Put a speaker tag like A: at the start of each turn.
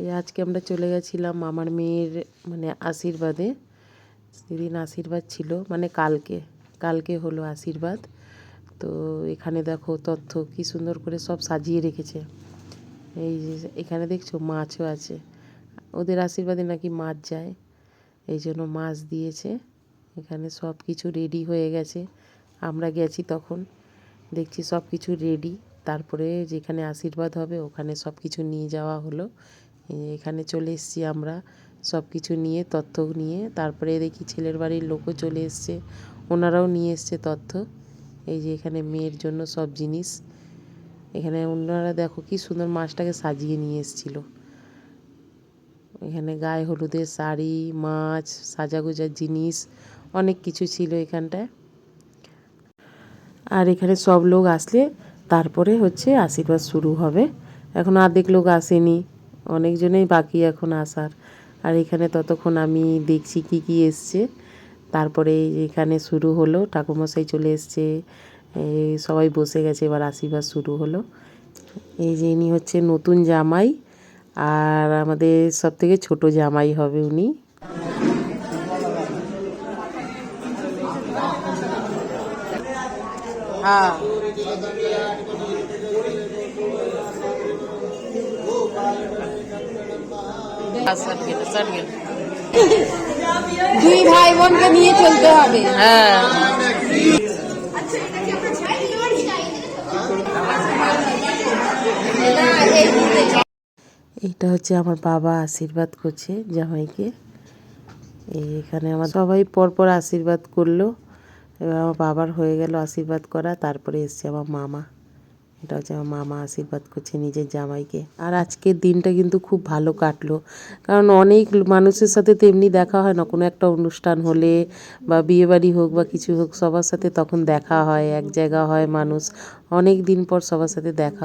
A: এই আজকে আমরা চলে গেছিলাম আমার মেয়ের মানে আশীর্বাদে। সেদিন আশীর্বাদ ছিল, মানে কালকে হলো আশীর্বাদ। তো এখানে দেখো তথ্য কি সুন্দর করে সব সাজিয়ে রেখেছে। এই যে এখানে দেখছো মাছও আছে, ওদের আশীর্বাদে নাকি মাছ যায়, এই জন্য মাছ দিয়েছে। এখানে সব কিছু রেডি হয়ে গেছে, আমরা গেছি তখন দেখছি সব কিছু রেডি। তারপরে যেখানে আশীর্বাদ হবে ওখানে সব কিছু নিয়ে যাওয়া হলো। এখানে চলে এসেছি আমরা সব কিছু নিয়ে, তথ্য নিয়ে। তারপরে দেখি ছেলের বাড়ির লোকও চলে এসছে, ওনারাও নিয়ে এসছে তথ্য। এই যে এখানে মেয়ের জন্য সব জিনিস, এখানে ওনারা দেখো কি সুন্দর মাছটাকে সাজিয়ে নিয়ে এসেছিলো। এখানে গায়ে হলুদের শাড়ি, মাছ, সাজাগোজার জিনিস অনেক কিছু ছিল এখানটায়। আর এখানে সব লোক আসলে তারপরে হচ্ছে আশীর্বাদ শুরু হবে। এখন অর্ধেক লোক আসেনি, অনেকজনেই বাকি এখন আসার। আর এখানে ততক্ষণ আমি দেখছি কি কি এসছে। তারপরে এখানে শুরু হলো, ঠাকুরমশাই চলে এসছে, সবাই বসে গেছে, এবার আশীর্বাদ শুরু হলো। এই যে ইনি হচ্ছে নতুন জামাই, আর আমাদের সব থেকে ছোটো জামাই হবে উনি। হ্যাঁ, দুই ভাই বোনকে নিয়ে চলতে হবে। হ্যাঁ, এইটা হচ্ছে আমার বাবা আশীর্বাদ করছে জামাইকে। এখানে আমার সবাই পরপর আশীর্বাদ করলো, এবার আমার বাবার হয়ে গেল আশীর্বাদ করা। তারপরে এসছে আমার মামা, এটা হচ্ছে আমার মামা আশীর্বাদ করছে নিজের জামাইকে। আর আজকের দিনটা কিন্তু খুব ভালো কাটলো, কারণ অনেক মানুষের সাথে তো এমনি দেখা হয় না, কোনো একটা অনুষ্ঠান হলে বা বিয়েবাড়ি হোক বা কিছু হোক, সবার সাথে তখন দেখা হয়, এক জায়গা হয় মানুষ, অনেক দিন পর সবার সাথে দেখা।